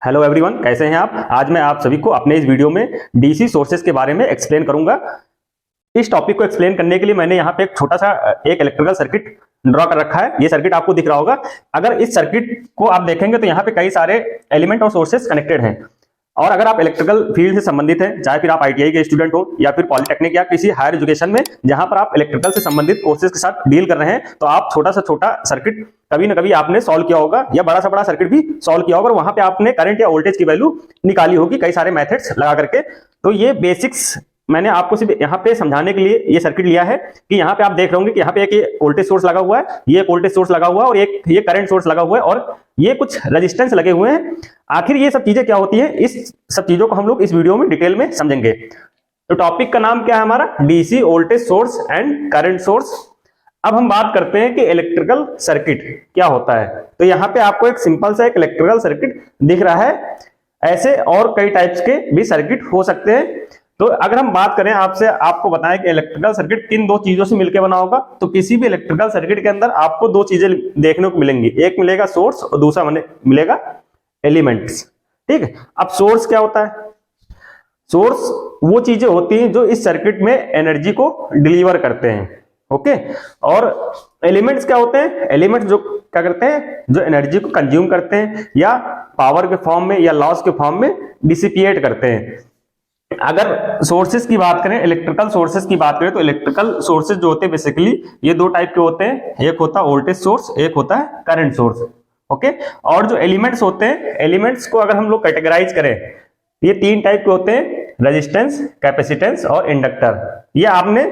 Hello everyone, कैसे हैं आप। आज मैं आप सभी को अपने इस वीडियो में डीसी सोर्सेज के बारे में एक्सप्लेन करूंगा। इस टॉपिक को एक्सप्लेन करने के लिए मैंने यहाँ पे एक छोटा सा एक इलेक्ट्रिकल सर्किट ड्रॉ कर रखा है। ये सर्किट आपको दिख रहा होगा। अगर इस सर्किट को आप देखेंगे तो यहाँ पे कई सारे एलिमेंट और सोर्सेज कनेक्टेड हैं। और अगर आप इलेक्ट्रिकल फील्ड से संबंधित हैं, चाहे फिर आप आईटीआई के स्टूडेंट हो या फिर पॉलिटेक्निक या किसी हायर एजुकेशन में जहां पर आप इलेक्ट्रिकल से संबंधित कोर्सेज के साथ डील कर रहे हैं, तो आप छोटा सा छोटा सर्किट कभी ना कभी आपने सॉल्व किया होगा या बड़ा सा बड़ा सर्किट भी सॉल्व किया होगा और वहां पे आपने करंट या वोल्टेज की वैल्यू निकाली होगी कई सारे मेथड्स लगा करके। तो ये बेसिक्स मैंने आपको सिर्फ यहाँ पे समझाने के लिए ये सर्किट लिया है कि यहाँ पे आप देख रहे होंगे कि यहाँ पे एक वोल्टेज सोर्स लगा हुआ है, ये एक वोल्टेज सोर्स लगा हुआ है और एक ये करंट सोर्स लगा हुआ है और ये कुछ रेजिस्टेंस लगे हुए हैं। आखिर ये सब चीजें क्या होती है, इस सब चीजों को हम लोग इस वीडियो में डिटेल में समझेंगे। तो टॉपिक का नाम क्या है हमारा, DC voltage source and current source. अब हम बात करते हैं कि इलेक्ट्रिकल सर्किट क्या होता है। तो यहाँ पे आपको एक सिंपल सा एक इलेक्ट्रिकल सर्किट दिख रहा है। ऐसे और कई टाइप्स के भी सर्किट हो सकते हैं। तो अगर हम बात करें आपसे, आपको बताएं कि इलेक्ट्रिकल सर्किट किन दो चीजों से मिलकर बना होगा, तो किसी भी इलेक्ट्रिकल सर्किट के अंदर आपको दो चीजें देखने को मिलेंगी। एक मिलेगा सोर्स और दूसरा मिलेगा एलिमेंट्स। ठीक है। अब सोर्स क्या होता है? सोर्स वो चीजें होती हैं जो इस सर्किट में एनर्जी को डिलीवर करते हैं। ओके। और एलिमेंट्स क्या होते हैं? एलिमेंट्स जो क्या करते हैं, जो एनर्जी को कंज्यूम करते हैं या पावर के फॉर्म में या लॉस के फॉर्म में डिसिपिएट करते हैं। अगर सोर्सेस की बात करें, इलेक्ट्रिकल सोर्सेस की बात करें, तो इलेक्ट्रिकल सोर्सेस जो होते हैं बेसिकली ये दो टाइप के होते हैं। एक होता है वोल्टेज सोर्स, एक होता है करंट सोर्स। ओके। और जो एलिमेंट्स होते हैं, एलिमेंट्स को अगर हम लोग कैटेगराइज करें, ये तीन टाइप के होते हैं, रेजिस्टेंस, कैपेसिटेंस और इंडक्टर। ये आपने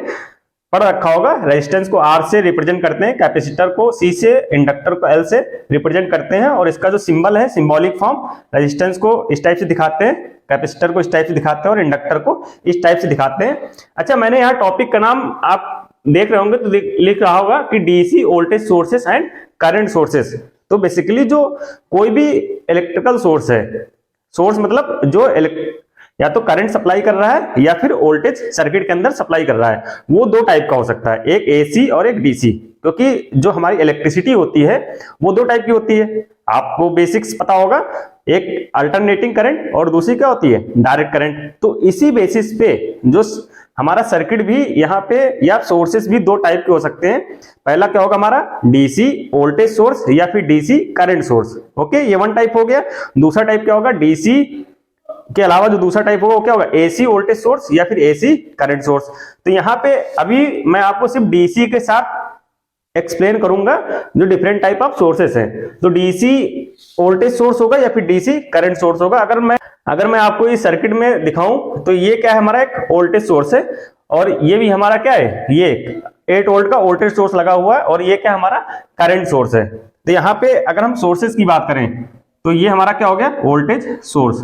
पढ़ रखा होगा। रेजिस्टेंस को R से रिप्रेजेंट करते हैं, कैपेसिटर को C से, इंडक्टर को L से रिप्रेजेंट करते हैं। और इसका जो सिंबल है, सिंबॉलिक फॉर्म, रेजिस्टेंस को इस टाइप से दिखाते हैं, कैपेसिटर को इस टाइप से दिखाते हैं और इंडक्टर को इस टाइप से दिखाते हैं। अच्छा, मैंने यहाँ टॉपिक का नाम आप देख रहे होंगे तो लिख रहा होगा कि DC voltage sources and current sources. तो बेसिकली जो कोई भी इलेक्ट्रिकल सोर्स है, सोर्स मतलब जो या तो करंट सप्लाई कर रहा है या फिर वोल्टेज सर्किट के अंदर सप्लाई कर रहा है, वो दो टाइप का हो सकता है, एक एसी और एक डीसी। क्योंकि जो हमारी इलेक्ट्रिसिटी होती है वो दो टाइप की होती है। आपको बेसिक्स पता होगा, एक अल्टरनेटिंग करंट और दूसरी क्या होती है, डायरेक्ट करंट। तो इसी बेसिस पे जो हमारा सर्किट भी यहाँ पे या सोर्सेस भी दो टाइप के हो सकते हैं। पहला क्या होगा हमारा, डीसी वोल्टेज सोर्स या फिर डीसी करंट सोर्स। ओके, ये वन टाइप हो गया। दूसरा टाइप क्या होगा, डीसी के अलावा जो दूसरा टाइप होगा वो क्या होगा, एसी वोल्टेज सोर्स या फिर एसी करंट सोर्स। तो यहाँ पे अभी मैं आपको सिर्फ डीसी के साथ एक्सप्लेन करूंगा जो डिफरेंट टाइप ऑफ सोर्सेस हैं। तो डीसी वोल्टेज सोर्स होगा या फिर डीसी करंट सोर्स होगा। अगर मैं आपको इस सर्किट में दिखाऊं तो ये क्या है, हमारा एक वोल्टेज सोर्स है और ये भी हमारा क्या है, ये 8 वोल्ट का वोल्टेज सोर्स लगा हुआ है और ये क्या हमारा करंट सोर्स है। तो यहाँ पे अगर हम सोर्सेस की बात करें तो ये हमारा क्या हो गया, वोल्टेज सोर्स।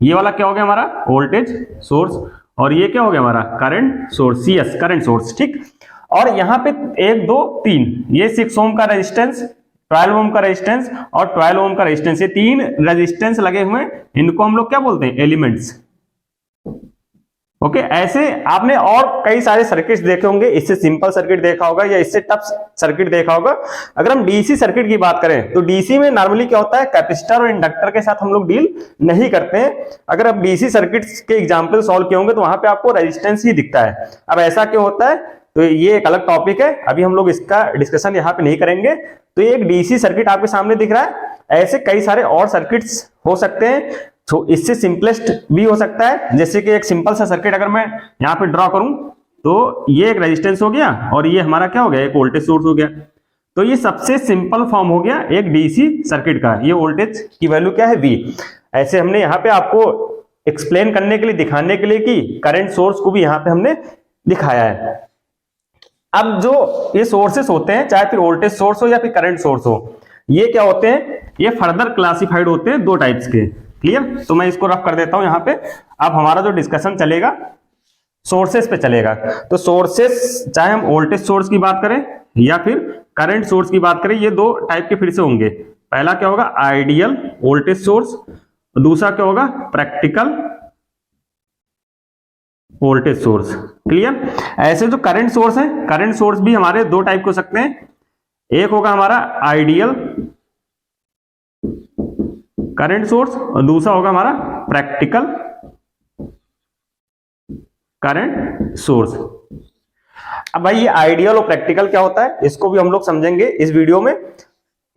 ये वाला क्या हो गया हमारा, वोल्टेज सोर्स। और ये क्या हो गया हमारा, current source, yes current source. ठीक। और यहाँ पे 1 2 3, ये 6 ओम का रेजिस्टेंस, 12 ओम का रेजिस्टेंस और 12 ओम का रेजिस्टेंस, ये तीन रेजिस्टेंस लगे हुए हैं। इनको हम लोग क्या बोलते हैं, एलिमेंट्स। ओके। ऐसे आपने और कई सारे सर्किट्स देखे होंगे। इससे सिंपल सर्किट देखा होगा या इससे टफ सर्किट देखा होगा। अगर हम डीसी सर्किट की बात करें तो डीसी में नॉर्मली क्या होता है, कैपेसिटर और इंडक्टर के साथ हम लोग डील नहीं करते हैं। अगर आप डीसी सर्किट्स के एग्जांपल सॉल्व किए होंगे तो वहां पे आपको रेजिस्टेंस ही दिखता है। अब ऐसा क्यों होता है, तो ये एक अलग टॉपिक है, अभी हम लोग इसका डिस्कशन यहाँ पे नहीं करेंगे। तो ये एक डीसी सर्किट आपके सामने दिख रहा है। ऐसे कई सारे और सर्किट्स हो सकते हैं, तो इससे सिंपलेस्ट भी हो सकता है। जैसे कि एक सिंपल सा सर्किट अगर मैं यहाँ पे ड्रॉ करूं तो ये एक रेजिस्टेंस हो गया और ये हमारा क्या हो गया, एक वोल्टेज सोर्स हो गया। तो ये सबसे सिंपल फॉर्म हो गया एक डीसी सर्किट का। ये वोल्टेज की वैल्यू क्या है, V। ऐसे हमने यहाँ पे आपको एक्सप्लेन करने के लिए, दिखाने के लिए कि करंट सोर्स को भी यहाँ पे हमने दिखाया है। अब जो ये सोर्सेस होते हैं, चाहे फिर वोल्टेज सोर्स हो या फिर करंट सोर्स हो, ये क्या होते हैं, ये फर्दर क्लासिफाइड होते हैं दो टाइप्स के। क्लियर। तो मैं इसको रफ कर देता हूं यहाँ पे। अब हमारा जो डिस्कशन चलेगा सोर्सेस पे चलेगा। तो सोर्सेस, चाहे हम वोल्टेज सोर्स की बात करें या फिर करंट सोर्स की बात करें, ये दो टाइप के फिर से होंगे। पहला क्या होगा, आइडियल वोल्टेज सोर्स, दूसरा क्या होगा, प्रैक्टिकल वोल्टेज सोर्स। क्लियर। ऐसे जो करंट सोर्स है, करंट सोर्स भी हमारे दो टाइप के हो सकते हैं। एक होगा हमारा आइडियल करंट सोर्स और दूसरा होगा हमारा प्रैक्टिकल करंट सोर्स। अब भाई ये आइडियल और प्रैक्टिकल क्या होता है इसको भी हम लोग समझेंगे इस वीडियो में।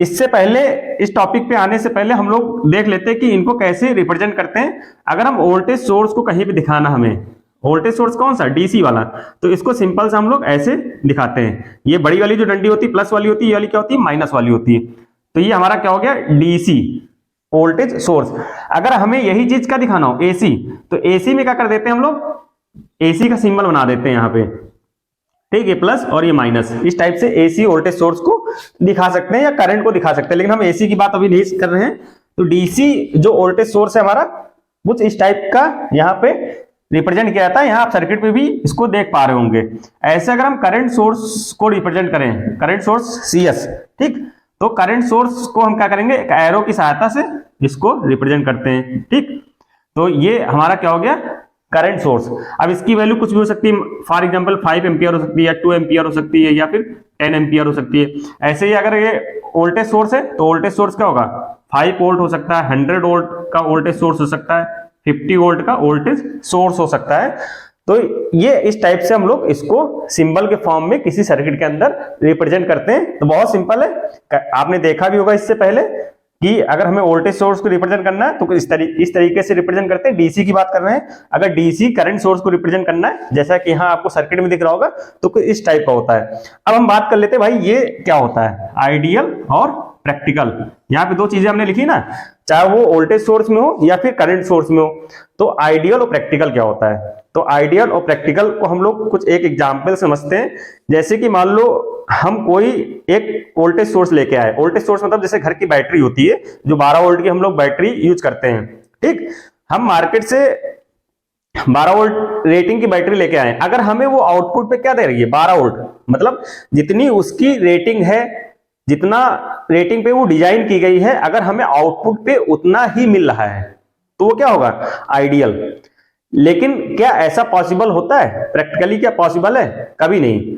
इससे पहले इस टॉपिक पे आने से पहले हम लोग देख लेते हैं कि इनको कैसे रिप्रेजेंट करते हैं। अगर हम वोल्टेज सोर्स को कहीं भी दिखाना, हमें वोल्टेज सोर्स कौन सा, डीसी वाला, तो इसको सिंपल से हम लोग ऐसे दिखाते हैं। ये बड़ी वाली जो डंडी होती है प्लस वाली होती है, ये वाली क्या होती है माइनस वाली होती है। तो ये हमारा क्या हो गया डीसी वोल्टेज सोर्स। अगर हमें यही चीज का दिखाना हो एसी, तो एसी में क्या कर देते हैं हम लोग, एसी का सिंबल बना देते हैं यहाँ पे, ठीक है, प्लस और ये माइनस। इस टाइप से एसी वोल्टेज सोर्स को दिखा सकते हैं या करंट को दिखा सकते हैं, लेकिन हम एसी की बात अभी नहीं कर रहे हैं। तो डीसी जो वोल्टेज सोर्स है हमारा कुछ इस टाइप का यहाँ पे रिप्रेजेंट किया जाता है। यहाँ आप सर्किट पे भी इसको देख पा रहे होंगे। ऐसे अगर हम करंट सोर्स को रिप्रेजेंट करें, करंट सोर्स सीएस, ठीक, तो करंट सोर्स को हम क्या करेंगे, एक एरो की सहायता से इसको रिप्रेजेंट करते हैं, ठीक। तो ये हमारा क्या हो गया करंट सोर्स। अब इसकी वैल्यू कुछ भी हो सकती है, फॉर एग्जांपल 5 एम्पियर हो सकती है या 2 एम्पियर हो सकती है या फिर 10 एम्पियर हो सकती है। ऐसे ही अगर ये वोल्टेज सोर्स है तो वोल्टेज सोर्स क्या होगा 5 वोल्ट हो सकता है, 100 वोल्ट का वोल्टेज सोर्स हो सकता है, 50 वोल्ट का वोल्टेज सोर्स हो सकता है। तो ये इस टाइप से हम लोग इसको सिंबल के फॉर्म में किसी सर्किट के अंदर रिप्रेजेंट करते हैं। तो बहुत सिंपल है, आपने देखा भी होगा इससे पहले कि अगर हमें वोल्टेज सोर्स को रिप्रेजेंट करना है तो इस तरीके से रिप्रेजेंट करते हैं। डीसी की बात कर रहे हैं, अगर डीसी करंट सोर्स को रिप्रेजेंट करना है, जैसा कि यहाँ आपको सर्किट में दिख रहा होगा, तो इस टाइप का होता है। अब हम बात कर लेते हैं भाई ये क्या होता है आइडियल और प्रैक्टिकल। यहाँ पे दो चीजें हमने लिखी ना, चाहे वो वोल्टेज सोर्स में हो या फिर करंट सोर्स में हो। तो आइडियल और प्रैक्टिकल क्या होता है, तो आइडियल और प्रैक्टिकल को हम लोग कुछ एक एग्जांपल समझते हैं। जैसे कि मान लो हम कोई एक वोल्टेज सोर्स लेके आए, वोल्टेज सोर्स मतलब जैसे घर की बैटरी होती है जो 12 वोल्ट की हम लोग बैटरी यूज करते हैं, ठीक। हम मार्केट से 12 वोल्ट रेटिंग की बैटरी लेके आए, अगर हमें वो आउटपुट पे क्या दे रही है 12 वोल्ट, मतलब जितनी उसकी रेटिंग है, जितना रेटिंग पे वो डिजाइन की गई है, अगर हमें आउटपुट पे उतना ही मिल रहा है तो वो क्या होगा आइडियल। लेकिन क्या ऐसा पॉसिबल होता है प्रैक्टिकली, क्या पॉसिबल है, कभी नहीं।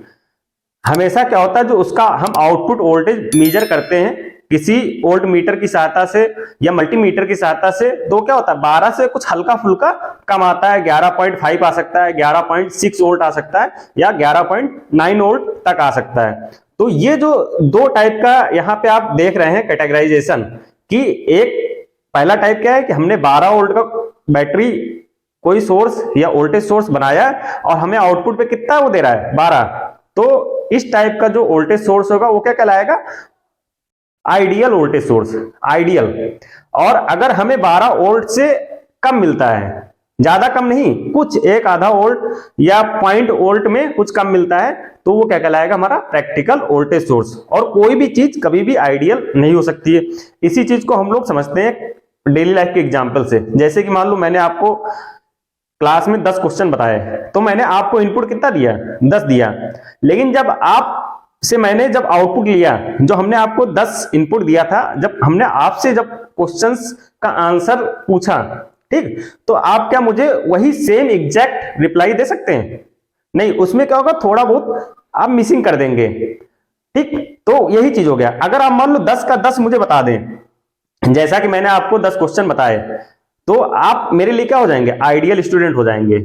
हमेशा क्या होता है जो उसका हम आउटपुट वोल्टेज मेजर करते हैं किसी वोल्ट मीटर की सहायता से या मल्टीमीटर की सहायता से, तो क्या होता है 12 से कुछ हल्का फुल्का कम आता है, 11.5 आ सकता है, 11.6 वोल्ट आ सकता है या 11.9 वोल्ट तक आ सकता है। तो ये जो दो टाइप का यहाँ पे आप देख रहे हैं कैटेगराइजेशन, कि एक पहला टाइप क्या है कि हमने 12 वोल्ट का बैटरी कोई सोर्स या वोल्टेज सोर्स बनाया और हमें आउटपुट पे कितना वो दे रहा है 12, तो इस टाइप का जो वोल्टेज सोर्स होगा वो क्या कहलाएगा आइडियल वोल्टेज सोर्स, आइडियल। और अगर हमें 12 वोल्ट से कम मिलता है, ज्यादा कम नहीं, कुछ एक आधा वोल्ट या पॉइंट वोल्ट में कुछ कम मिलता है, तो वो क्या कहलाएगा हमारा प्रैक्टिकल वोल्टेज सोर्स। और कोई भी चीज कभी भी आइडियल नहीं हो सकती है। इसी चीज को हम लोग समझते हैं डेली लाइफ के एग्जाम्पल से। जैसे कि मान लो मैंने आपको क्लास में 10 क्वेश्चन बताए, तो मैंने आपको इनपुट कितना दिया 10 दिया, लेकिन जब आप से मैंने जब आउटपुट लिया, जो हमने आपको 10 इनपुट दिया था, जब हमने आपसे जब क्वेश्चंस का आंसर पूछा, ठीक, तो आप क्या मुझे वही सेम एग्जैक्ट रिप्लाई दे सकते हैं? नहीं, उसमें क्या होगा थोड़ा बहुत आप मिसिंग कर देंगे, ठीक। तो यही चीज हो गया। अगर आप मान लो 10 का 10 मुझे बता दें, जैसा कि मैंने आपको 10 क्वेश्चन बताए, तो आप मेरे लिए क्या हो जाएंगे आइडियल स्टूडेंट हो जाएंगे,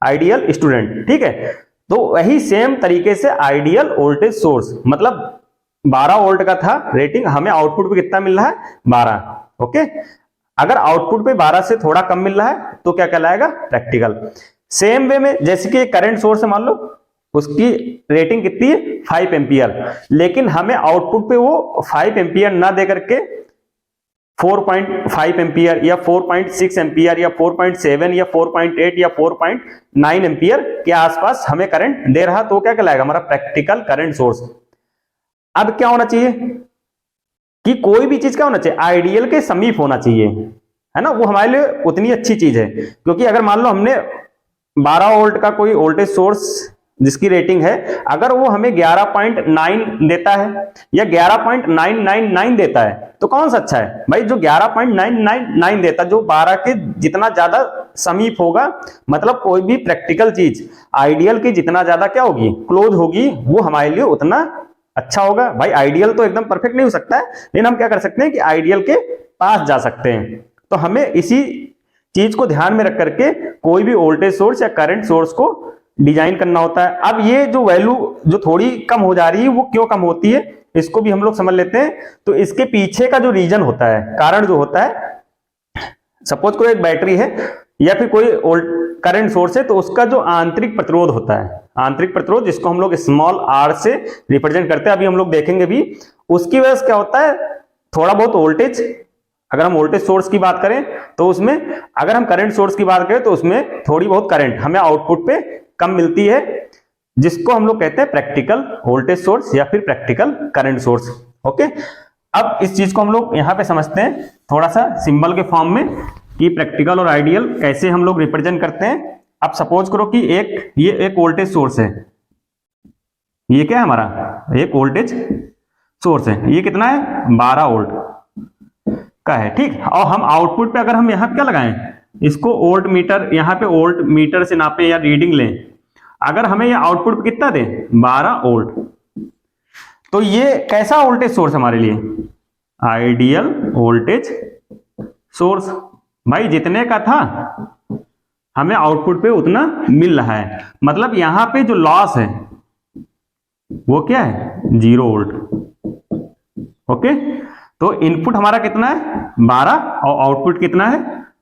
आइडियल स्टूडेंट, ठीक है। तो वही सेम तरीके से आइडियल वोल्टेज सोर्स, मतलब 12 वोल्ट का था रेटिंग, हमें आउटपुट पे कितना मिल रहा है 12, ओके। अगर आउटपुट पे 12 से थोड़ा कम मिल रहा है तो क्या कहलाएगा प्रैक्टिकल। सेम वे में जैसे कि करंट सोर्स है, मान लो उसकी रेटिंग कितनी है 5 एम्पियर, लेकिन हमें आउटपुट पे वो 5 एम्पियर ना दे करके 4.5 एम्पियर या 4.6 एम्पियर या 4.7 या 4.8 या 4.9 एम्पियर के आसपास हमें करंट दे रहा, तो क्या कहलाएगा हमारा प्रैक्टिकल करंट सोर्स। अब क्या होना चाहिए कि कोई भी चीज क्या होना चाहिए आइडियल के समीप होना चाहिए, है ना, वो हमारे लिए उतनी अच्छी चीज है। क्योंकि अगर मान लो हमने 12 वोल्ट का कोई वोल्टेज सोर्स जिसकी रेटिंग है, अगर वो हमें 11.9 देता है या 11.999 देता है, तो कौन सा अच्छा है भाई? जो 11.999 देता, जो 12 के जितना ज्यादा समीप होगा, मतलब कोई भी प्रैक्टिकल चीज आइडियल की जितना ज्यादा क्या होगी क्लोज होगी, वो हमारे लिए उतना अच्छा होगा। भाई आइडियल तो एकदम परफेक्ट नहीं हो सकता है, लेकिन हम क्या कर सकते हैं कि आइडियल के पास जा सकते हैं। तो हमें इसी चीज को ध्यान में रख करके कोई भी वोल्टेज सोर्स या करंट सोर्स को डिजाइन करना होता है। अब ये जो वैल्यू जो थोड़ी कम हो जा रही है वो क्यों कम होती है, इसको भी हम लोग समझ लेते हैं। तो इसके पीछे का जो रीजन होता है, कारण जो होता है, सपोज कोई एक बैटरी है या फिर कोई करंट सोर्स है, तो उसका जो आंतरिक प्रतिरोध होता है, आंतरिक प्रतिरोध जिसको हम लोग स्मॉल आर से रिप्रेजेंट करते हैं, अभी हम लोग देखेंगे भी, उसकी वजह से क्या होता है, थोड़ा बहुत वोल्टेज, अगर हम वोल्टेज सोर्स की बात करें तो उसमें, अगर हम करंट सोर्स की बात करें तो उसमें थोड़ी बहुत करंट हमें आउटपुट पे कम मिलती है, जिसको हम लोग कहते हैं प्रैक्टिकल वोल्टेज सोर्स या फिर प्रैक्टिकल करंट सोर्स। ओके, अब इस चीज को हम लोग यहां पे समझते हैं थोड़ा सा सिंबल के फॉर्म में कि प्रैक्टिकल और आइडियल कैसे हम लोग रिप्रेजेंट करते हैं। अब सपोज करो कि ये एक वोल्टेज सोर्स है, ये क्या है हमारा, एक वोल्टेज सोर्स है, ये कितना है 12 वोल्ट का है, ठीक। और हम आउटपुट पे अगर हम यहाँ क्या लगाएं, इसको वोल्ट मीटर, यहाँ पे वोल्ट मीटर से नापे या रीडिंग लें, अगर हमें ये आउटपुट पे कितना दे 12 वोल्ट, तो ये कैसा वोल्टेज सोर्स हमारे लिए, आइडियल वोल्टेज सोर्स। भाई जितने का था हमें आउटपुट पे उतना मिल रहा है, मतलब यहां पे जो लॉस है वो क्या है 0 वोल्ट। ओके, तो इनपुट हमारा कितना है 12 और आउटपुट कितना है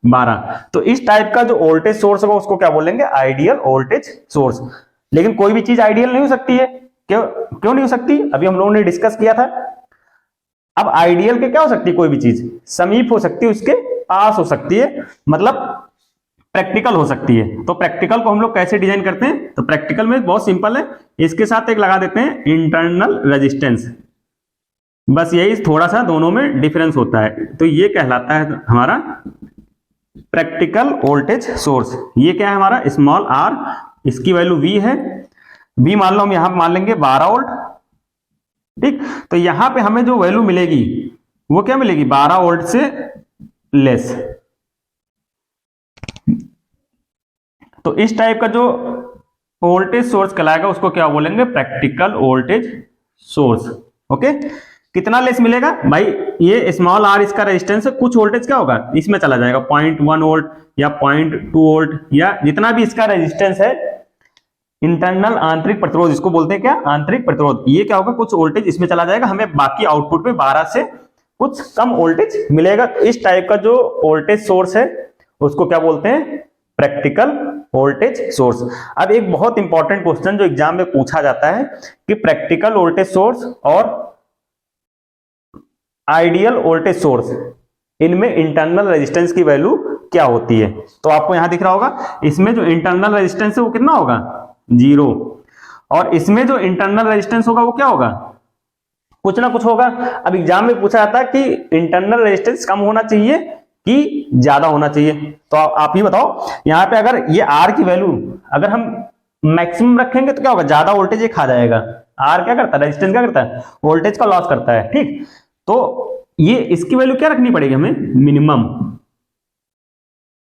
12। तो इस टाइप का जो वोल्टेज सोर्स होगा उसको क्या बोलेंगे, आइडियल वोल्टेज सोर्स। लेकिन कोई भी चीज आइडियल नहीं हो सकती है, क्यों नहीं हो सकती, अभी हम लोगों ने डिस्कस किया था। अब आइडियल के क्या हो सकती है, कोई भी चीज समीप हो सकती है, उसके पास हो सकती है, मतलब प्रैक्टिकल हो सकती है। तो प्रैक्टिकल को हम लोग कैसे डिजाइन करते हैं, तो प्रैक्टिकल में बहुत सिंपल है, इसके साथ एक लगा देते हैं इंटरनल रेजिस्टेंस, बस यही थोड़ा सा दोनों में डिफरेंस होता है। तो ये कहलाता है हमारा प्रैक्टिकल वोल्टेज सोर्स। ये क्या है हमारा स्मॉल आर, इसकी वैल्यू V है, V मान लो हम यहां मान लेंगे 12 वोल्ट, ठीक। तो यहां पे हमें जो वैल्यू मिलेगी वो क्या मिलेगी, 12 वोल्ट से लेस। तो इस टाइप का जो वोल्टेज सोर्स कहलाएगा उसको क्या बोलेंगे, प्रैक्टिकल वोल्टेज सोर्स। ओके, कितना लेस मिलेगा भाई, ये स्मॉल आर इसका रेजिस्टेंस है, कुछ वोल्टेज क्या होगा इसमें चला जाएगा, 0.1 वोल्ट या 0.2 वोल्ट या जितना भी इसका रेजिस्टेंस है, इंटरनल आंतरिक प्रतिरोध इसको बोलते हैं, क्या आंतरिक प्रतिरोध, ये क्या होगा कुछ वोल्टेज इसमें चला जाएगा, हमें बाकी आउटपुट पे 12 से कुछ कम वोल्टेज मिलेगा। तो इस टाइप का जो वोल्टेज सोर्स है उसको क्या बोलते हैं, प्रैक्टिकल वोल्टेज सोर्स। अब एक बहुत इंपॉर्टेंट क्वेश्चन जो एग्जाम में पूछा जाता है कि प्रैक्टिकल वोल्टेज सोर्स और आइडियल वोल्टेज सोर्स, इनमें इंटरनल रेजिस्टेंस की वैल्यू क्या होती है। तो आपको यहां दिख रहा होगा, इसमें जो इंटरनल रेजिस्टेंस है वो कितना होगा 0, और इसमें जो इंटरनल रेजिस्टेंस होगा वो क्या होगा, कुछ ना कुछ होगा। अब एग्जाम में पूछा जाता है कि इंटरनल रेजिस्टेंस कम होना चाहिए कि ज्यादा होना चाहिए। तो आप ही बताओ, यहाँ पे अगर ये आर की वैल्यू अगर हम मैक्सिमम रखेंगे तो क्या होगा, ज्यादा वोल्टेज ये खा जाएगा। आर क्या करता है, रेजिस्टेंस क्या करता है, वोल्टेज का लॉस करता है, ठीक। तो ये इसकी वैल्यू क्या रखनी पड़ेगी हमें, मिनिमम,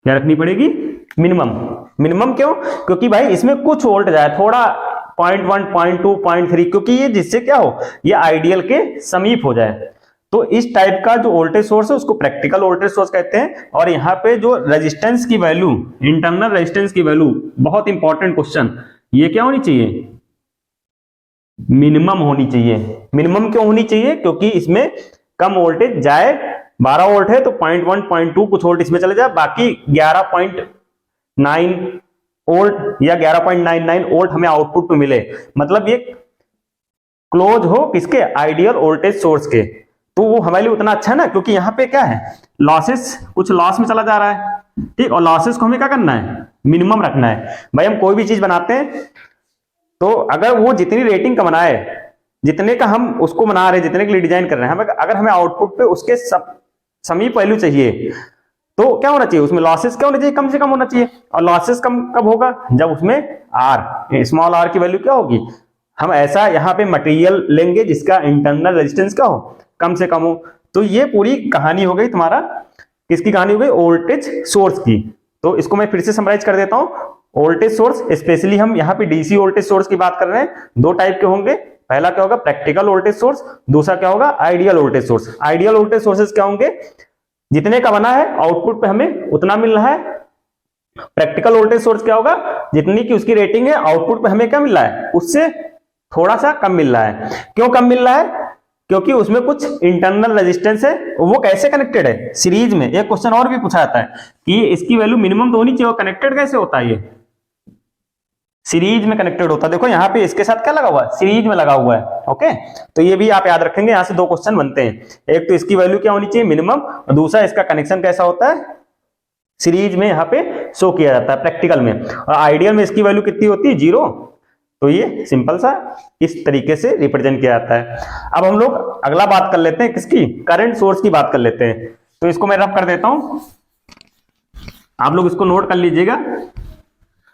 क्या रखनी पड़ेगी, मिनिमम। मिनिमम क्यों, क्योंकि भाई इसमें कुछ वोल्ट जाए, थोड़ा 0.1 0.2 0.3, क्योंकि ये जिससे क्या हो, ये आइडियल के समीप हो जाए। तो इस टाइप का जो वोल्टेज सोर्स है उसको प्रैक्टिकल वोल्टेज सोर्स कहते हैं। और यहाँ पे जो रेजिस्टेंस की वैल्यू, इंटरनल रेजिस्टेंस की वैल्यू, बहुत इंपॉर्टेंट क्वेश्चन, ये क्या होनी चाहिए, मिनिमम होनी चाहिए। मिनिमम क्यों होनी चाहिए, क्योंकि इसमें कम वोल्टेज जाए, 12 वोल्ट है तो 0.1 0.2 कुछ वोल्ट इसमें चले जाए, बाकी 11.9 वोल्ट या 11.99 वोल्ट हमें आउटपुट में मिले, मतलब ये क्लोज हो किसके, आइडियल वोल्टेज सोर्स के। तो वो हमारे लिए उतना अच्छा है ना, क्योंकि यहाँ पे क्या है, लॉसेस, कुछ लॉस में चला जा रहा है, ठीक। और लॉसेस को हमें क्या करना है, मिनिमम रखना है। भाई हम कोई भी चीज बनाते हैं तो अगर वो जितनी रेटिंग का बनाए, जितने का हम उसको बना रहे हैं, जितने के लिए डिजाइन कर रहे हैं, अगर हमें आउटपुट पे उसके समीप वैल्यू चाहिए तो क्या होना चाहिए, उसमें लॉसेस क्या होना चाहिए, कम से कम होना चाहिए। और लॉसेस कम कब होगा, जब उसमें आर, स्मॉल आर की वैल्यू क्या होगी, हम ऐसा यहाँ पे मटेरियल लेंगे जिसका इंटरनल रेजिस्टेंस क्या हो, कम से कम हो। तो ये पूरी कहानी हो गई तुम्हारा, किसकी कहानी हो गई, वोल्टेज सोर्स की। तो इसको मैं फिर से समराइज कर देता हूं, वोल्टेज सोर्स, स्पेशली हम यहाँ पे डीसी वोल्टेज सोर्स की बात कर रहे हैं, दो टाइप के होंगे। पहला क्या होगा, प्रैक्टिकल वोल्टेज सोर्स, दूसरा क्या होगा, ideal voltage source. Ideal voltage sources क्या होंगे, जितने का बना है आउटपुट पे हमें उतना मिल रहा है। प्रैक्टिकल वोल्टेज सोर्स क्या होगा, जितनी की उसकी रेटिंग है आउटपुट पे हमें क्या मिल रहा है, उससे थोड़ा सा कम मिल रहा है। क्यों कम मिल रहा है, क्योंकि उसमें कुछ इंटरनल रेजिस्टेंस है। वो कैसे कनेक्टेड है, सीरीज में। एक क्वेश्चन और भी पूछा जाता है कि इसकी वैल्यू मिनिमम तो होनी चाहिए, कनेक्टेड कैसे होता है, ये सीरीज में कनेक्टेड होता है। देखो यहाँ पे इसके साथ क्या लगा हुआ है, सीरीज में लगा हुआ है। ओके, तो ये भी आप याद रखेंगे। यहाँ से दो क्वेश्चन बनते हैं, एक तो इसकी वैल्यू क्या होनी चाहिए मिनिमम, और दूसरा इसका कनेक्शन कैसा होता है, सीरीज में यहाँ पे शो किया जाता है प्रैक्टिकल में। और आइडियल में इसकी वैल्यू कितनी होती है, 0। तो ये सिंपल सा इस तरीके से रिप्रेजेंट किया जाता है। अब हम लोग अगला बात कर लेते हैं किसकी, करंट सोर्स की बात कर लेते हैं। तो इसको मैं रब कर देता हूं, आप लोग इसको नोट कर लीजिएगा,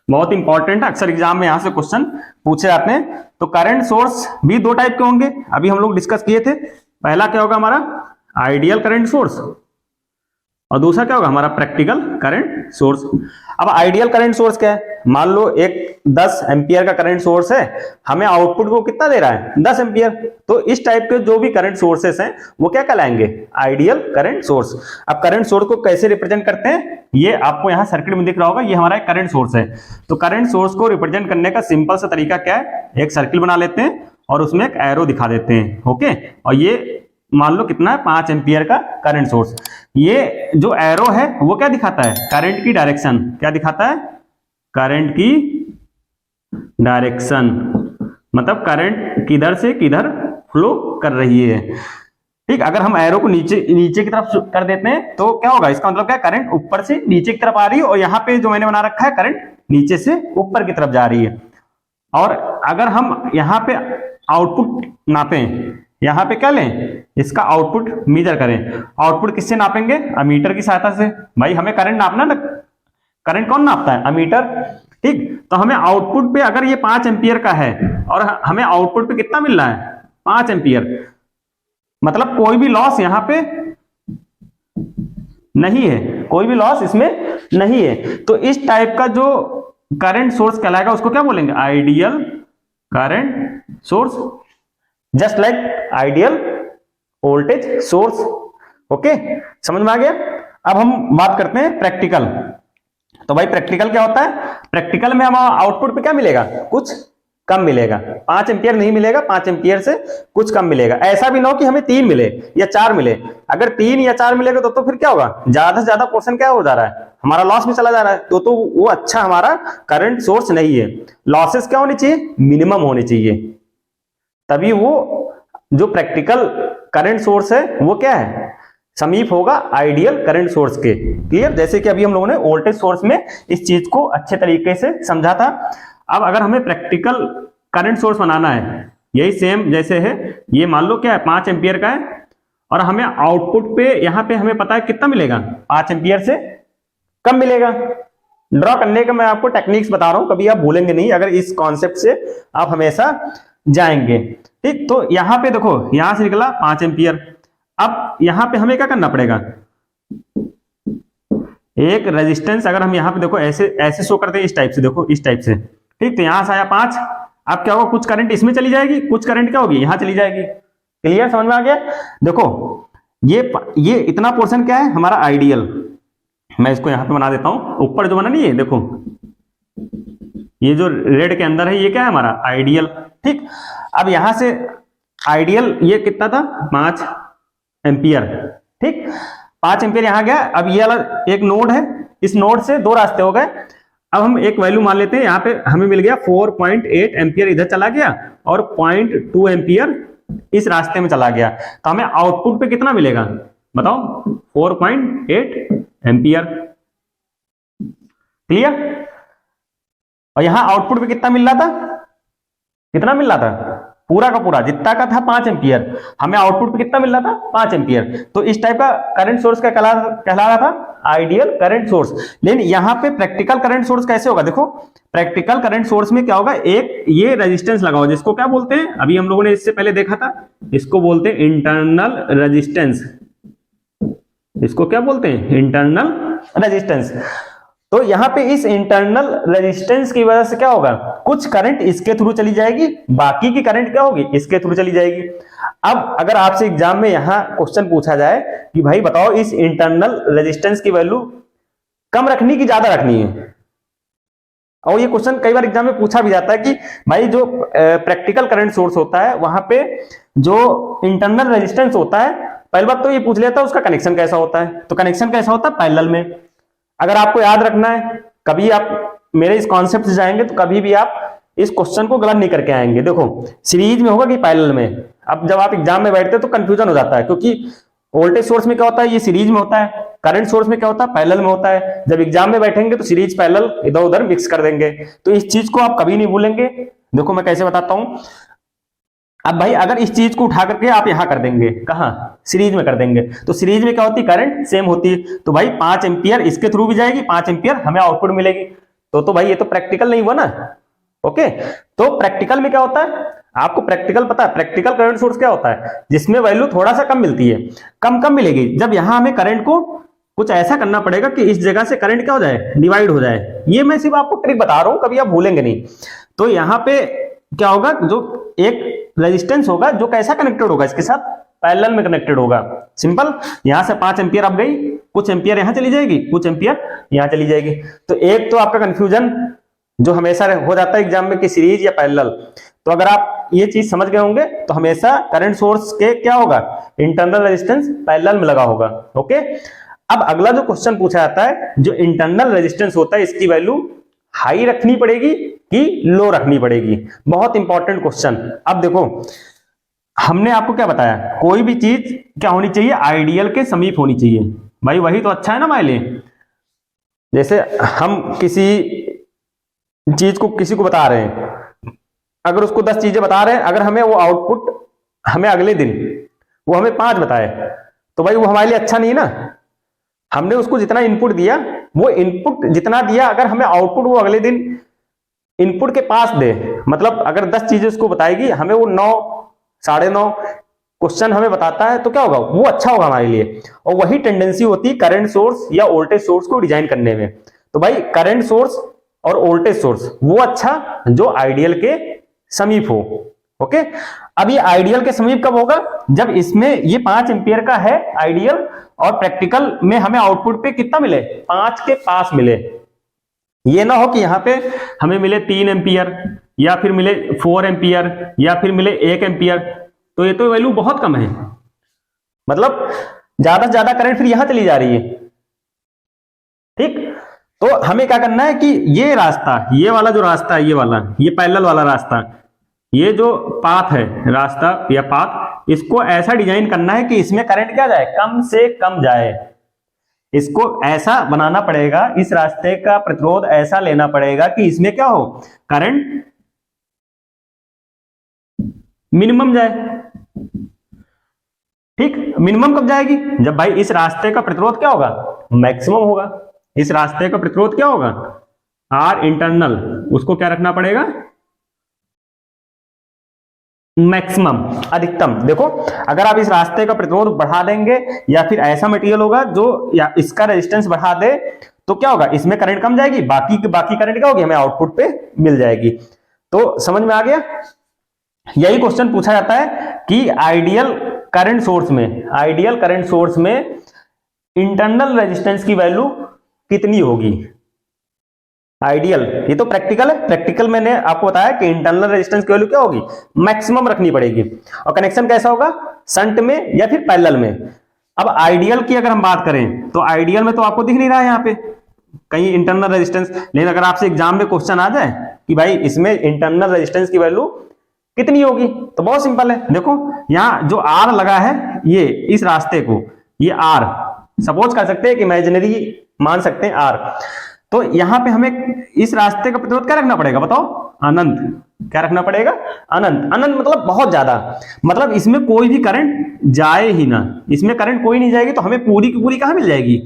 बहुत इंपॉर्टेंट है। अक्सर एग्जाम में यहां से क्वेश्चन पूछे जाते हैं। तो करंट सोर्स भी दो टाइप के होंगे, अभी हम लोग डिस्कस किए थे। पहला क्या होगा हमारा आइडियल करंट सोर्स, और दूसरा क्या होगा हमारा प्रैक्टिकल करंट सोर्स। अब आइडियल करंट सोर्स क्या है, मान लो एक 10 एम्पियर का करंट सोर्स है, हमें आउटपुट वो कितना दे रहा है, 10 एम्पियर। तो इस टाइप के जो भी करंट सोर्सेस हैं वो क्या कहलाएंगे, आइडियल करंट सोर्स। अब करंट सोर्स को कैसे रिप्रेजेंट करते हैं, ये आपको यहाँ सर्किट में दिख रहा होगा, ये हमारा एक करंट सोर्स है। तो करंट सोर्स को रिप्रेजेंट करने का सिंपल सा तरीका क्या है, एक सर्किल बना लेते हैं और उसमें एक एरो दिखा देते हैं। ओके, और ये मान लो कितना है, 5 एम्पियर का करंट सोर्स। ये जो एरो है वो क्या दिखाता है, करंट की डायरेक्शन। क्या दिखाता है, करंट की डायरेक्शन, मतलब करंट किधर से किधर फ्लो कर रही है। ठीक, अगर हम एरो को नीचे की तरफ कर देते हैं तो क्या होगा, इसका मतलब क्या, करंट ऊपर से नीचे की तरफ आ रही है, और यहाँ पे जो मैंने बना रखा है करंट नीचे से ऊपर की तरफ जा रही है। और अगर हम यहाँ पे आउटपुट नापें, यहाँ पे क्या लें, इसका आउटपुट मेजर करें। आउटपुट किससे नापेंगे, अमीटर की सहायता से। भाई हमें करंट नापना ना, करंट कौन नापता है, अमीटर। ठीक, तो हमें आउटपुट पे अगर ये 5 एम्पियर का है और हमें आउटपुट पे कितना मिल रहा है, 5 एम्पियर, मतलब कोई भी लॉस यहाँ पे नहीं है, कोई भी लॉस इसमें नहीं है। तो इस टाइप का जो करंट सोर्स कहलाएगा उसको क्या बोलेंगे, ideal current source, just like ideal voltage source. Okay, समझ में आ गया। अब हम बात करते हैं प्रैक्टिकल। तो भाई प्रैक्टिकल क्या होता है, प्रैक्टिकल में हम आउटपुट पे क्या मिलेगा, कुछ कम मिलेगा, 5 एम्पियर नहीं मिलेगा, 5 एम्पियर से कुछ कम मिलेगा। ऐसा भी ना हो कि हमें 3 मिले या 4 मिले। अगर 3 या 4 मिलेगा तो फिर क्या होगा, ज्यादा से ज्यादा पोर्शन क्या हो जा रहा है, हमारा लॉस में चला जा रहा है। तो वो अच्छा हमारा करंट सोर्स नहीं है। लॉसेस क्या होनी चाहिए, मिनिमम होनी चाहिए, तभी वो जो प्रैक्टिकल करंट सोर्स है वो क्या है, समीप होगा आइडियल करंट सोर्स के। क्लियर, जैसे कि अभी हम लोगों ने वोल्टेज सोर्स में इस चीज को अच्छे तरीके से समझा था। अब अगर हमें प्रैक्टिकल करंट सोर्स बनाना है, यही सेम जैसे है, ये मान लो क्या है 5 एम्पियर का है, और हमें आउटपुट पे यहाँ पे हमें पता है कितना मिलेगा, 5 एम्पियर से कम मिलेगा। ड्रॉ करने का मैं आपको टेक्निक्स बता रहा हूं, कभी आप भूलेंगे नहीं अगर इस कॉन्सेप्ट से आप हमेशा जाएंगे। ठीक, तो यहां पे देखो, यहां से निकला 5 एम्पियर। अब यहां पे हमें क्या करना पड़ेगा, एक रेजिस्टेंस अगर हम यहां पे देखो ऐसे शो करते हैं, इस टाइप से, देखो इस टाइप से। ठीक, तो यहां से आया 5, अब क्या होगा, कुछ करंट इसमें चली जाएगी, कुछ करंट क्या होगी, यहां चली जाएगी। क्लियर, समझ में आ गया। देखो ये इतना पोर्शन क्या है हमारा आइडियल, मैं इसको यहां पे बना देता हूं, ऊपर जो बना नहीं है, देखो ये जो रेड के अंदर है ये क्या है हमारा आइडियल। ठीक, अब यहां से आइडियल ये कितना था, 5 एम्पियर। ठीक, 5 एम्पियर यहां गया। अब ये वाला एक नोड है, इस नोड से 2 रास्ते हो गए। अब हम एक वैल्यू मान लेते हैं, यहां पे हमें मिल गया 4.8 एम्पियर इधर चला गया, और 0.2 एम्पियर इस रास्ते में चला गया। तो हमें आउटपुट पे कितना मिलेगा बताओ, 4.8 एम्पियर। क्लियर, और यहां आउटपुट पे कितना मिल रहा था, कितना मिल रहा था, पूरा का पूरा जितना का था 5 एम्पियर, हमें आउटपुट पे कितना मिल रहा था, 5 एम्पियर। तो इस टाइप का करंट सोर्स का कहला रहा था आइडियल करंट सोर्स। लेकिन यहां पे प्रैक्टिकल करंट सोर्स कैसे होगा, देखो प्रैक्टिकल करंट सोर्स में क्या होगा, एक ये रेजिस्टेंस लगाओ, जिसको क्या बोलते हैं, अभी हम लोगों ने इससे पहले देखा था, इसको बोलते हैं इंटरनल रेजिस्टेंस। इसको क्या बोलते हैं, इंटरनल रेजिस्टेंस। तो यहाँ पे इस इंटरनल रेजिस्टेंस की वजह से क्या होगा, कुछ करंट इसके थ्रू चली जाएगी, बाकी की करंट क्या होगी, इसके थ्रू चली जाएगी। अब अगर आपसे एग्जाम में यहाँ क्वेश्चन पूछा जाए कि भाई बताओ इस इंटरनल रेजिस्टेंस की वैल्यू कम रखनी कि ज्यादा रखनी है, और ये क्वेश्चन कई बार एग्जाम में पूछा भी जाता है कि भाई जो प्रैक्टिकल करंट सोर्स होता है वहां पे जो इंटरनल रेजिस्टेंस होता है, पहली बात तो ये पूछ लेता है उसका कनेक्शन कैसा होता है। तो कनेक्शन कैसा होता है, पैरेलल में। अगर आपको याद रखना है, कभी आप मेरे इस कॉन्सेप्ट से जाएंगे तो कभी भी आप इस क्वेश्चन को गलत नहीं करके आएंगे। देखो सीरीज में होगा कि पैरेलल में। अब जब आप एग्जाम में बैठते हैं तो कंफ्यूजन हो जाता है, क्योंकि वोल्टेज सोर्स में क्या होता है, ये सीरीज में होता है, करंट सोर्स में क्या होता है, पैरेलल में होता है। जब एग्जाम में बैठेंगे तो सीरीज पैरेलल इधर उधर मिक्स कर देंगे, तो इस चीज को आप कभी नहीं भूलेंगे। देखो मैं कैसे बताता हूं। अब भाई अगर इस चीज को उठा करके आप यहां कर देंगे, कहां, सीरीज में कर देंगे, तो सीरीज में क्या होती है, करंट सेम होती है। तो भाई 5 एम्पियर इसके थ्रू भी जाएगी, 5 एम्पियर हमें आउटपुट मिलेगी। तो भाई ये तो प्रैक्टिकल नहीं हुआ ना। ओके, तो प्रैक्टिकल में क्या होता है, आपको प्रैक्टिकल पता है, प्रैक्टिकल करंट सोर्स क्या होता है, जिसमें वैल्यू थोड़ा सा कम मिलती है, कम मिलेगी। जब यहां हमें करंट को कुछ ऐसा करना पड़ेगा कि इस जगह से करंट क्या हो जाए, डिवाइड हो जाए। ये मैं सिर्फ आपको ट्रिक बता रहा हूं, कभी आप भूलेंगे नहीं। तो यहां पे क्या होगा, जो एक रेजिस्टेंस होगा जो कैसा कनेक्टेड होगा, इसके साथ पैरेलल में कनेक्टेड होगा। सिंपल, यहां से 5 एम्पियर अब गई, कुछ एम्पियर यहां चली जाएगी, कुछ एम्पियर यहां चली जाएगी। तो एक तो आपका कंफ्यूजन जो हमेशा हो जाता है एग्जाम में कि सीरीज या पैरेलल, तो अगर आप ये चीज समझ गए होंगे तो हमेशा करंट सोर्स के क्या होगा, इंटरनल रेजिस्टेंस पैरेलल में लगा होगा। ओके, अब अगला जो क्वेश्चन पूछा जाता है, जो इंटरनल रेजिस्टेंस होता है इसकी वैल्यू हाई रखनी पड़ेगी कि लो रखनी पड़ेगी। बहुत इंपॉर्टेंट क्वेश्चन। अब देखो हमने आपको क्या बताया, कोई भी चीज क्या होनी चाहिए, आइडियल के समीप होनी चाहिए। भाई वही तो अच्छा है ना हमारे लिए। जैसे हम किसी चीज को किसी को बता रहे हैं, अगर उसको 10 चीजें बता रहे हैं, अगर हमें वो आउटपुट हमें अगले दिन वो हमें 5 बताए, तो भाई वो हमारे लिए अच्छा नहीं है ना। हमने उसको जितना इनपुट दिया, वो इनपुट जितना दिया, अगर हमें आउटपुट वो अगले दिन इनपुट के पास दे, मतलब अगर 10 चीजें उसको बताएगी, हमें वो 9, 9.5 क्वेश्चन हमें बताता है, तो क्या होगा, वो अच्छा होगा हमारे लिए। और वही टेंडेंसी होती है करंट सोर्स या वोल्टेज सोर्स को डिजाइन करने में। तो भाई करंट सोर्स और वोल्टेज सोर्स वो अच्छा जो आइडियल के समीप हो। ओके, अब ये आइडियल के समीप कब होगा, जब इसमें ये 5 एम्पियर का है आइडियल, और प्रैक्टिकल में हमें आउटपुट पे कितना मिले, 5 के पास मिले। ये ना हो कि यहां पे हमें मिले 3 एम्पियर, या फिर मिले 4 एम्पियर, या फिर मिले 1 एम्पियर, तो ये तो वैल्यू बहुत कम है। मतलब ज्यादा से ज्यादा करंट फिर यहां चली जा रही है। ठीक, तो हमें क्या करना है कि ये रास्ता, ये वाला जो रास्ता है, ये वाला, ये पैरेलल वाला रास्ता, ये जो पाथ है, रास्ता या पाथ, इसको ऐसा डिजाइन करना है कि इसमें करंट क्या जाए, कम से कम जाए। इसको ऐसा बनाना पड़ेगा, इस रास्ते का प्रतिरोध ऐसा लेना पड़ेगा कि इसमें क्या हो, करंट मिनिमम जाए। ठीक, मिनिमम कब जाएगी, जब भाई इस रास्ते का प्रतिरोध क्या होगा, मैक्सिमम होगा। इस रास्ते का प्रतिरोध क्या होगा, आर इंटरनल, उसको क्या रखना पड़ेगा, मैक्सिमम, अधिकतम। देखो अगर आप इस रास्ते का प्रतिरोध बढ़ा देंगे, या फिर ऐसा मटेरियल होगा जो या इसका रेजिस्टेंस बढ़ा दे, तो क्या होगा, इसमें करंट कम जाएगी, बाकी करंट क्या होगी, हमें आउटपुट पे मिल जाएगी। तो समझ में आ गया। यही क्वेश्चन पूछा जाता है कि आइडियल करंट सोर्स में इंटरनल रेजिस्टेंस की वैल्यू कितनी होगी, आइडियल। ये तो प्रैक्टिकल है, प्रैक्टिकल मैंने आपको बताया कि इंटरनल रेजिस्टेंस की वैल्यू क्या होगी, मैक्सिमम रखनी पड़ेगी। और कनेक्शन कैसा होगा, शंट में या फिर पैरेलल में। अब आइडियल की अगर हम बात करें, तो आइडियल में तो आपको दिख नहीं रहा है यहाँ पे कहीं इंटरनल रेजिस्टेंस, लेकिन अगर आपसे एग्जाम में क्वेश्चन आ जाए कि भाई इसमें इंटरनल रेजिस्टेंस की वैल्यू कितनी होगी, तो बहुत सिंपल है। देखो यहाँ जो आर लगा है, ये इस रास्ते को, ये आर सपोज कर सकते हैं कि इमेजिनरी मान सकते हैं आर, तो यहां पे हमें इस रास्ते का प्रतिरोध क्या रखना पड़ेगा, बताओ, अनंत। क्या रखना पड़ेगा, अनंत। अनंत मतलब बहुत ज्यादा, मतलब इसमें कोई भी करंट जाए ही ना, इसमें करंट कोई नहीं जाएगी, तो हमें पूरी की पूरी कहां मिल जाएगी,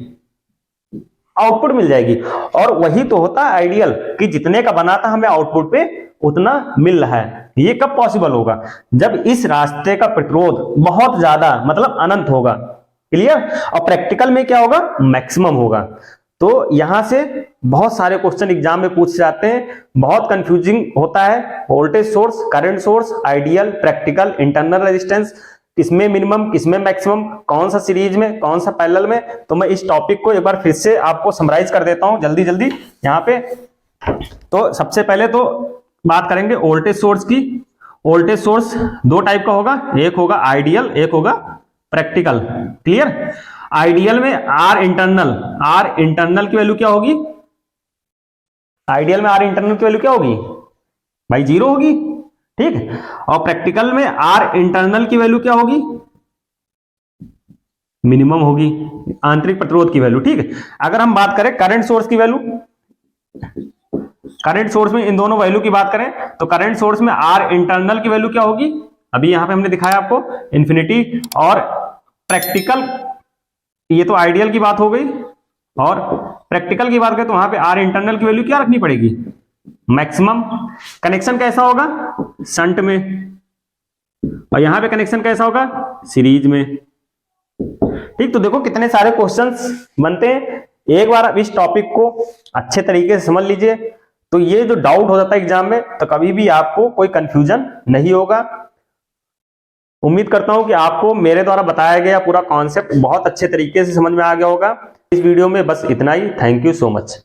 आउटपुट मिल जाएगी। और वही तो होता है आइडियल, कि जितने का बना था हमें आउटपुट पे उतना मिल रहा है। ये कब पॉसिबल होगा, जब इस रास्ते का प्रतिरोध बहुत ज्यादा, मतलब अनंत होगा। क्लियर। और प्रैक्टिकल में क्या होगा, मैक्सिमम होगा। तो यहां से बहुत सारे क्वेश्चन एग्जाम में पूछे जाते हैं, बहुत कंफ्यूजिंग होता है। Voltage source, current source, ideal, practical, internal resistance, किसमें मिनिमम किसमें मैक्सिमम, कौन सा सीरीज में कौन सा पैरेलल में। तो मैं इस टॉपिक को एक बार फिर से आपको समराइज कर देता हूं जल्दी जल्दी यहाँ पे। तो सबसे पहले तो बात करेंगे वोल्टेज सोर्स की। वोल्टेज सोर्स दो टाइप का होगा, एक होगा आइडियल, एक होगा प्रैक्टिकल। क्लियर? आइडियल में आर इंटरनल की वैल्यू क्या होगी? आइडियल में आर इंटरनल की वैल्यू क्या होगी भाई? 0 होगी। ठीक। और प्रैक्टिकल में आर इंटरनल की वैल्यू क्या होगी? मिनिमम होगी, आंतरिक प्रतिरोध की वैल्यू। ठीक है। अगर हम बात करें करंट सोर्स की वैल्यू, करंट सोर्स में इन दोनों वैल्यू की बात करें तो करंट सोर्स में आर इंटरनल की वैल्यू क्या होगी? अभी यहां पे हमने दिखाया आपको इंफिनिटी। और प्रैक्टिकल, ये तो आइडियल की बात हो गई, और प्रैक्टिकल की बात करें तो वहां पे आर इंटरनल की वैल्यू क्या रखनी पड़ेगी? मैक्सिमम। कनेक्शन कैसा होगा? शंट में। और यहां पे कनेक्शन कैसा होगा? सीरीज में। ठीक। तो देखो कितने सारे क्वेश्चंस बनते हैं। एक बार अब इस टॉपिक को अच्छे तरीके से समझ लीजिए, तो ये जो डाउट हो जाता है एग्जाम में, तो कभी भी आपको कोई कंफ्यूजन नहीं होगा। उम्मीद करता हूं कि आपको मेरे द्वारा बताया गया पूरा कॉन्सेप्ट बहुत अच्छे तरीके से समझ में आ गया होगा। इस वीडियो में बस इतना ही। Thank you so much.